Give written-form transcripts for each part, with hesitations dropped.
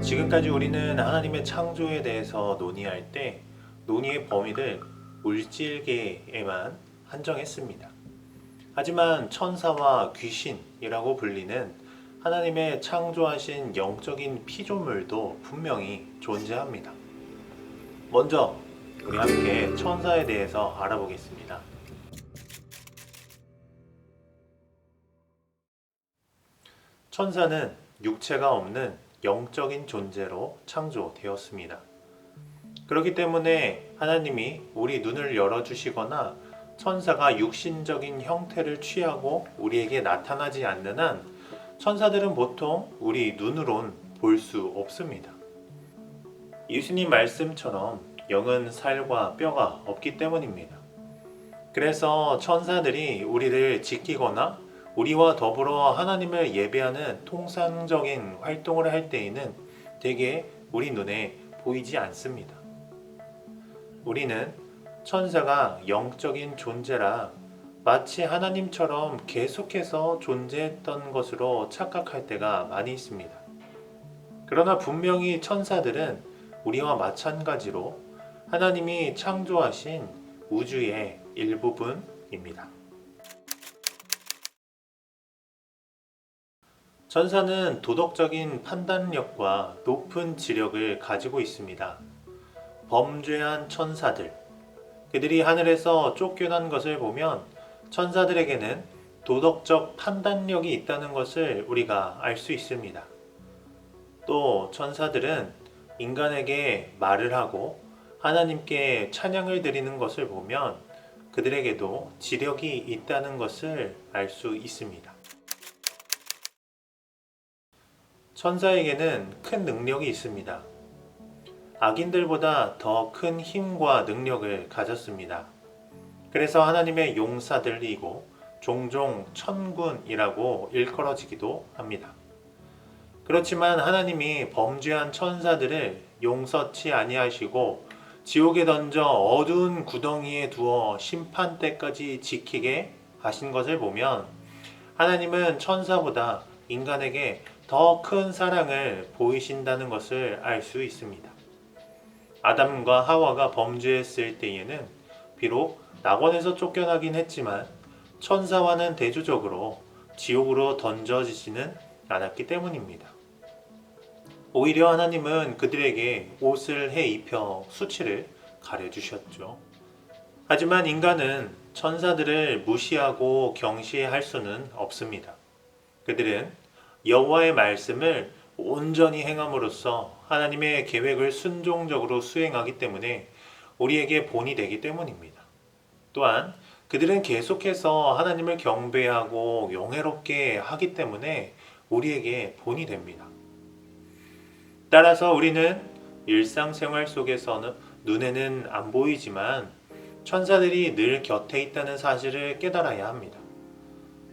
지금까지 우리는 하나님의 창조에 대해서 논의할 때 논의의 범위를 물질계에만 한정했습니다. 하지만 천사와 귀신이라고 불리는 하나님의 창조하신 영적인 피조물도 분명히 존재합니다. 먼저 우리 함께 천사에 대해서 알아보겠습니다. 천사는 육체가 없는 영적인 존재로 창조되었습니다. 그렇기 때문에 하나님이 우리 눈을 열어주시거나 천사가 육신적인 형태를 취하고 우리에게 나타나지 않는 한 천사들은 보통 우리 눈으론 볼 수 없습니다. 예수님 말씀처럼 영은 살과 뼈가 없기 때문입니다. 그래서 천사들이 우리를 지키거나 우리와 더불어 하나님을 예배하는 통상적인 활동을 할 때에는 대개 우리 눈에 보이지 않습니다. 우리는 천사가 영적인 존재라 마치 하나님처럼 계속해서 존재했던 것으로 착각할 때가 많이 있습니다. 그러나 분명히 천사들은 우리와 마찬가지로 하나님이 창조하신 우주의 일부분입니다. 천사는 도덕적인 판단력과 높은 지력을 가지고 있습니다. 범죄한 천사들, 그들이 하늘에서 쫓겨난 것을 보면 천사들에게는 도덕적 판단력이 있다는 것을 우리가 알 수 있습니다. 또 천사들은 인간에게 말을 하고 하나님께 찬양을 드리는 것을 보면 그들에게도 지력이 있다는 것을 알 수 있습니다. 천사에게는 큰 능력이 있습니다. 악인들보다 더 큰 힘과 능력을 가졌습니다. 그래서 하나님의 용사들이고 종종 천군이라고 일컬어지기도 합니다. 그렇지만 하나님이 범죄한 천사들을 용서치 아니하시고 지옥에 던져 어두운 구덩이에 두어 심판 때까지 지키게 하신 것을 보면 하나님은 천사보다 인간에게 더 큰 사랑을 보이신다는 것을 알 수 있습니다. 아담과 하와가 범죄했을 때에는 비록 낙원에서 쫓겨나긴 했지만 천사와는 대조적으로 지옥으로 던져지지는 않았기 때문입니다. 오히려 하나님은 그들에게 옷을 해 입혀 수치를 가려주셨죠. 하지만 인간은 천사들을 무시하고 경시할 수는 없습니다. 그들은 여호와의 말씀을 온전히 행함으로써 하나님의 계획을 순종적으로 수행하기 때문에 우리에게 본이 되기 때문입니다. 또한 그들은 계속해서 하나님을 경배하고 영예롭게 하기 때문에 우리에게 본이 됩니다. 따라서 우리는 일상생활 속에서는 눈에는 안 보이지만 천사들이 늘 곁에 있다는 사실을 깨달아야 합니다.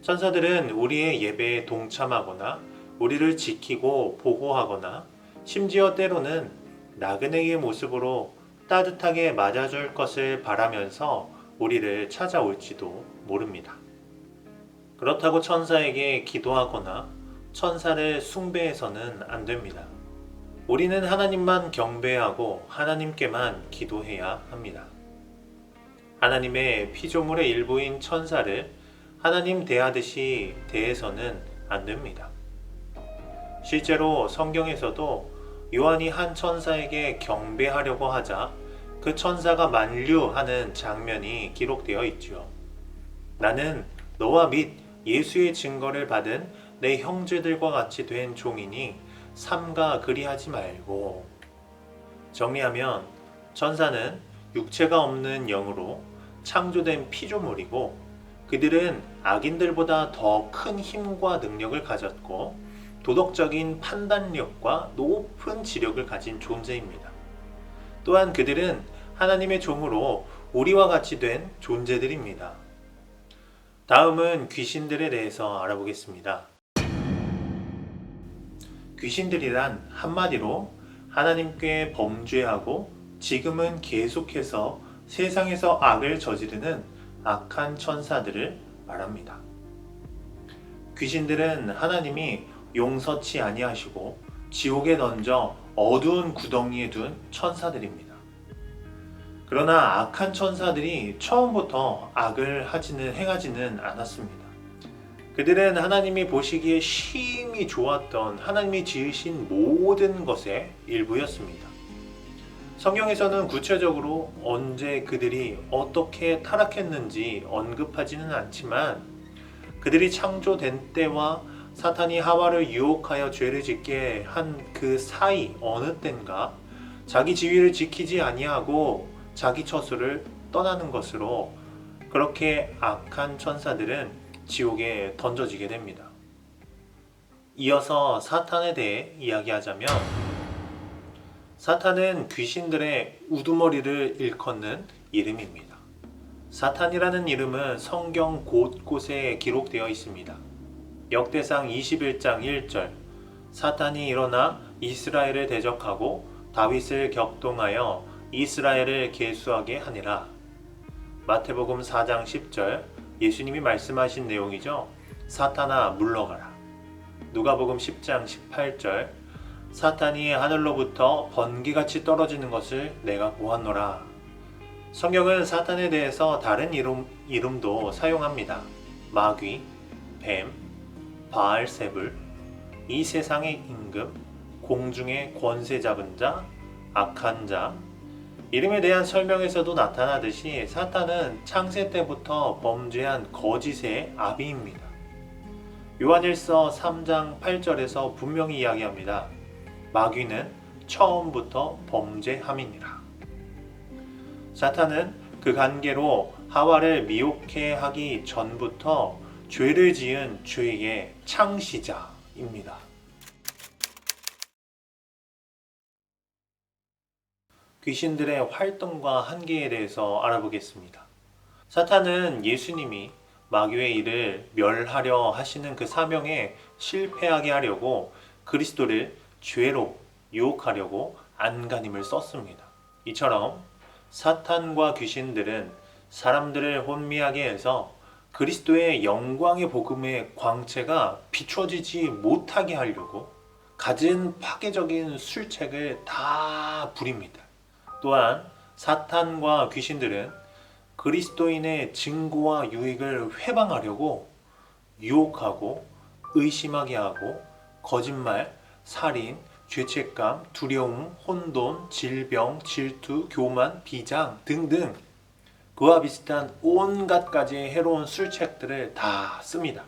천사들은 우리의 예배에 동참하거나 우리를 지키고 보호하거나 심지어 때로는 나그네의 모습으로 따뜻하게 맞아줄 것을 바라면서 우리를 찾아올지도 모릅니다. 그렇다고 천사에게 기도하거나 천사를 숭배해서는 안 됩니다. 우리는 하나님만 경배하고 하나님께만 기도해야 합니다. 하나님의 피조물의 일부인 천사를 하나님 대하듯이 대해서는 안 됩니다. 실제로 성경에서도 요한이 한 천사에게 경배하려고 하자 그 천사가 만류하는 장면이 기록되어 있죠. 나는 너와 및 예수의 증거를 받은 내 형제들과 같이 된 종이니 삼가 그리하지 말고. 정리하면 천사는 육체가 없는 영으로 창조된 피조물이고 그들은 악인들보다 더 큰 힘과 능력을 가졌고 도덕적인 판단력과 높은 지력을 가진 존재입니다. 또한 그들은 하나님의 종으로 우리와 같이 된 존재들입니다. 다음은 귀신들에 대해서 알아보겠습니다. 귀신들이란 한마디로 하나님께 범죄하고 지금은 계속해서 세상에서 악을 저지르는 악한 천사들을 말합니다. 귀신들은 하나님이 용서치 아니하시고 지옥에 던져 어두운 구덩이에 둔 천사들입니다. 그러나 악한 천사들이 처음부터 악을 행하지는 않았습니다. 그들은 하나님이 보시기에 심히 좋았던 하나님이 지으신 모든 것의 일부였습니다. 성경에서는 구체적으로 언제 그들이 어떻게 타락했는지 언급하지는 않지만 그들이 창조된 때와 사탄이 하와를 유혹하여 죄를 짓게 한 그 사이 어느 때인가 자기 지위를 지키지 아니하고 자기 처소를 떠나는 것으로 그렇게 악한 천사들은 지옥에 던져지게 됩니다. 이어서 사탄에 대해 이야기하자면 사탄은 귀신들의 우두머리를 일컫는 이름입니다. 사탄이라는 이름은 성경 곳곳에 기록되어 있습니다. 역대상 21장 1절 사탄이 일어나 이스라엘을 대적하고 다윗을 격동하여 이스라엘을 계수하게 하니라. 마태복음 4장 10절 예수님이 말씀하신 내용이죠. 사탄아 물러가라. 누가복음 10장 18절 사탄이 하늘로부터 번개같이 떨어지는 것을 내가 보았노라. 성경은 사탄에 대해서 다른 이름도 사용합니다. 마귀, 뱀, 바알세불, 이 세상의 임금, 공중의 권세 잡은 자, 악한 자. 이름에 대한 설명에서도 나타나듯이 사탄은 창세 때부터 범죄한 거짓의 아비입니다. 요한일서 3장 8절에서 분명히 이야기합니다. 마귀는 처음부터 범죄함이니라. 사탄은 그 관계로 하와를 미혹해 하기 전부터 죄를 지은 죄의 창시자입니다. 귀신들의 활동과 한계에 대해서 알아보겠습니다. 사탄은 예수님이 마귀의 일을 멸하려 하시는 그 사명에 실패하게 하려고 그리스도를 죄로 유혹하려고 안간힘을 썼습니다. 이처럼 사탄과 귀신들은 사람들을 혼미하게 해서 그리스도의 영광의 복음의 광채가 비춰지지 못하게 하려고 갖은 파괴적인 술책을 다 부립니다. 또한 사탄과 귀신들은 그리스도인의 증거와 유익을 회방하려고 유혹하고 의심하게 하고 거짓말, 살인, 죄책감, 두려움, 혼돈, 질병, 질투, 교만, 비장 등등 그와 비슷한 온갖 가지의 해로운 술책들을 다 씁니다.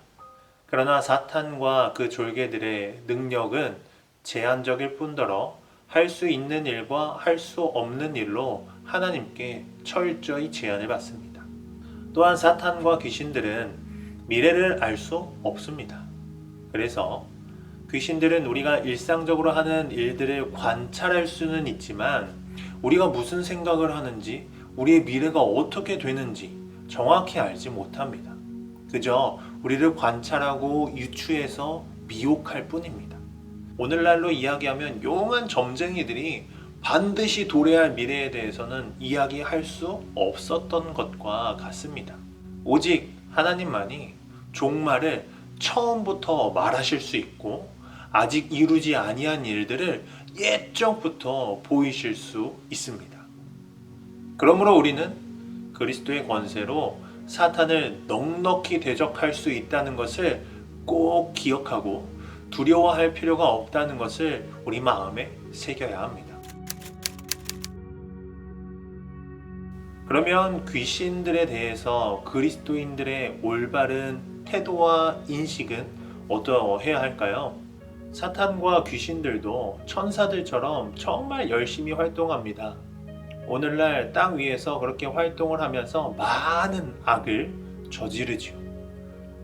그러나 사탄과 그 졸개들의 능력은 제한적일 뿐더러 할 수 있는 일과 할 수 없는 일로 하나님께 철저히 제한을 받습니다. 또한 사탄과 귀신들은 미래를 알 수 없습니다. 그래서 귀신들은 우리가 일상적으로 하는 일들을 관찰할 수는 있지만 우리가 무슨 생각을 하는지 우리의 미래가 어떻게 되는지 정확히 알지 못합니다. 그저 우리를 관찰하고 유추해서 미혹할 뿐입니다. 오늘날로 이야기하면 용한 점쟁이들이 반드시 도래할 미래에 대해서는 이야기할 수 없었던 것과 같습니다. 오직 하나님만이 종말을 처음부터 말하실 수 있고 아직 이루지 아니한 일들을 옛적부터 보이실 수 있습니다. 그러므로 우리는 그리스도의 권세로 사탄을 넉넉히 대적할 수 있다는 것을 꼭 기억하고 두려워할 필요가 없다는 것을 우리 마음에 새겨야 합니다. 그러면 귀신들에 대해서 그리스도인들의 올바른 태도와 인식은 어떠해야 할까요? 사탄과 귀신들도 천사들처럼 정말 열심히 활동합니다. 오늘날 땅 위에서 그렇게 활동을 하면서 많은 악을 저지르죠.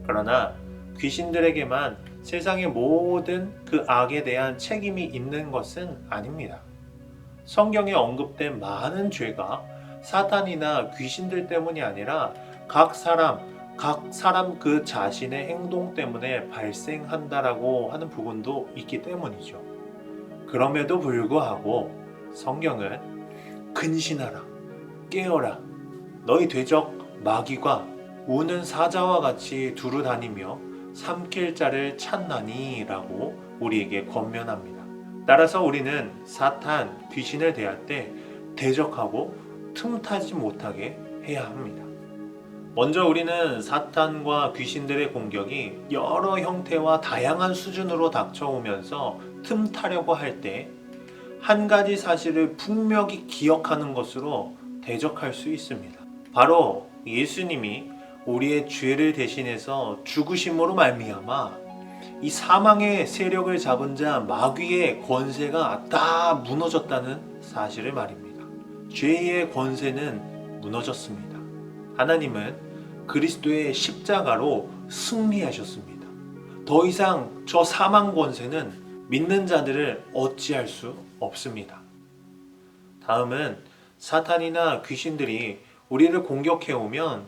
그러나 귀신들에게만 세상의 모든 그 악에 대한 책임이 있는 것은 아닙니다. 성경에 언급된 많은 죄가 사탄이나 귀신들 때문이 아니라 각 사람 그 자신의 행동 때문에 발생한다라고 하는 부분도 있기 때문이죠. 그럼에도 불구하고 성경은 근신하라, 깨어라, 너희 대적 마귀가 우는 사자와 같이 두루 다니며 삼킬 자를 찾나니 라고 우리에게 권면합니다. 따라서 우리는 사탄, 귀신을 대할 때 대적하고 틈타지 못하게 해야 합니다. 먼저 우리는 사탄과 귀신들의 공격이 여러 형태와 다양한 수준으로 닥쳐오면서 틈타려고 할 때 한 가지 사실을 분명히 기억하는 것으로 대적할 수 있습니다. 바로 예수님이 우리의 죄를 대신해서 죽으심으로 말미암아 이 사망의 세력을 잡은 자 마귀의 권세가 다 무너졌다는 사실을 말입니다. 죄의 권세는 무너졌습니다. 하나님은 그리스도의 십자가로 승리하셨습니다. 더 이상 저 사망 권세는 믿는 자들을 어찌할 수 없습니다. 다음은 사탄이나 귀신들이 우리를 공격해 오면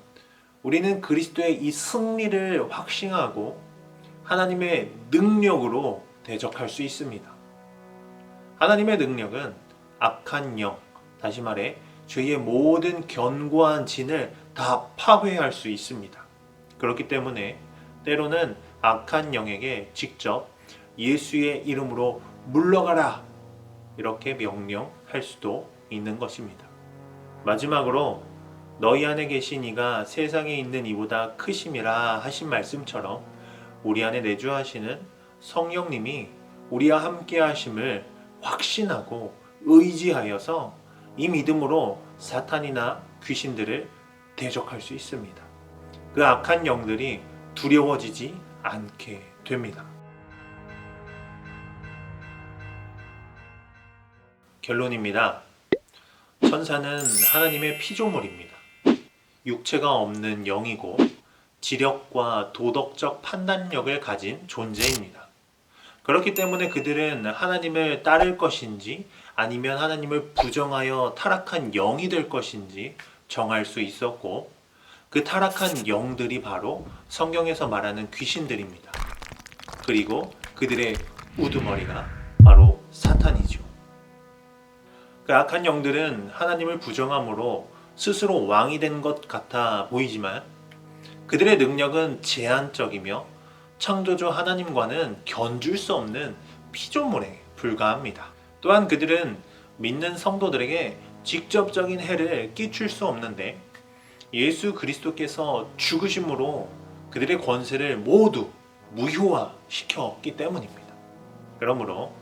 우리는 그리스도의 이 승리를 확신하고 하나님의 능력으로 대적할 수 있습니다. 하나님의 능력은 악한 영, 다시 말해 죄의 모든 견고한 진을 다 파괴할 수 있습니다. 그렇기 때문에 때로는 악한 영에게 직접 예수의 이름으로 물러가라 이렇게 명령할 수도 있는 것입니다. 마지막으로 너희 안에 계신 이가 세상에 있는 이보다 크심이라 하신 말씀처럼 우리 안에 내주하시는 성령님이 우리와 함께 하심을 확신하고 의지하여서 이 믿음으로 사탄이나 귀신들을 대적할 수 있습니다. 그 악한 영들이 두려워지지 않게 됩니다. 결론입니다. 천사는 하나님의 피조물입니다. 육체가 없는 영이고 지력과 도덕적 판단력을 가진 존재입니다. 그렇기 때문에 그들은 하나님을 따를 것인지 아니면 하나님을 부정하여 타락한 영이 될 것인지 정할 수 있었고 그 타락한 영들이 바로 성경에서 말하는 귀신들입니다. 그리고 그들의 우두머리가 바로 사탄이죠. 그 악한 영들은 하나님을 부정함으로 스스로 왕이 된 것 같아 보이지만 그들의 능력은 제한적이며 창조주 하나님과는 견줄 수 없는 피조물에 불과합니다. 또한 그들은 믿는 성도들에게 직접적인 해를 끼칠 수 없는데 예수 그리스도께서 죽으심으로 그들의 권세를 모두 무효화시켰기 때문입니다. 그러므로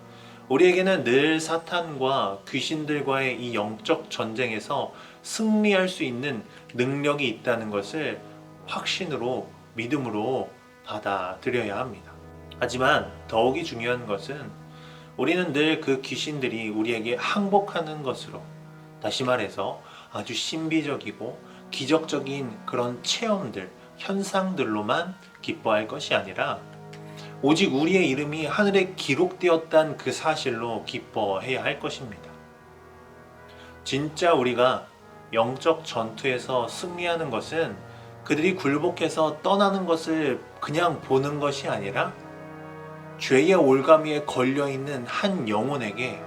우리에게는 늘 사탄과 귀신들과의 이 영적 전쟁에서 승리할 수 있는 능력이 있다는 것을 확신으로 믿음으로 받아들여야 합니다. 하지만 더욱이 중요한 것은 우리는 늘 그 귀신들이 우리에게 항복하는 것으로, 다시 말해서 아주 신비적이고 기적적인 그런 체험들, 현상들로만 기뻐할 것이 아니라 오직 우리의 이름이 하늘에 기록되었다는 그 사실로 기뻐해야 할 것입니다. 진짜 우리가 영적 전투에서 승리하는 것은 그들이 굴복해서 떠나는 것을 그냥 보는 것이 아니라 죄의 올가미에 걸려있는 한 영혼에게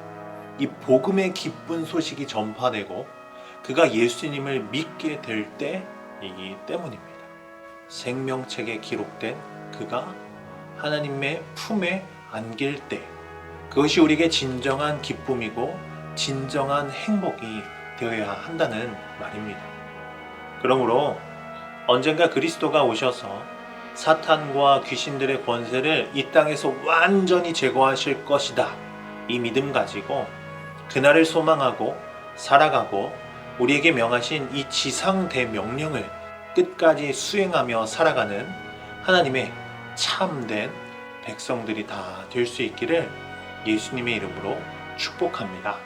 이 복음의 기쁜 소식이 전파되고 그가 예수님을 믿게 될 때이기 때문입니다. 생명책에 기록된 그가 하나님의 품에 안길 때 그것이 우리에게 진정한 기쁨이고 진정한 행복이 되어야 한다는 말입니다. 그러므로 언젠가 그리스도가 오셔서 사탄과 귀신들의 권세를 이 땅에서 완전히 제거하실 것이다. 이 믿음 가지고 그날을 소망하고 살아가고 우리에게 명하신 이 지상 대명령을 끝까지 수행하며 살아가는 하나님의 참된 백성들이 다 될 수 있기를 예수님의 이름으로 축복합니다.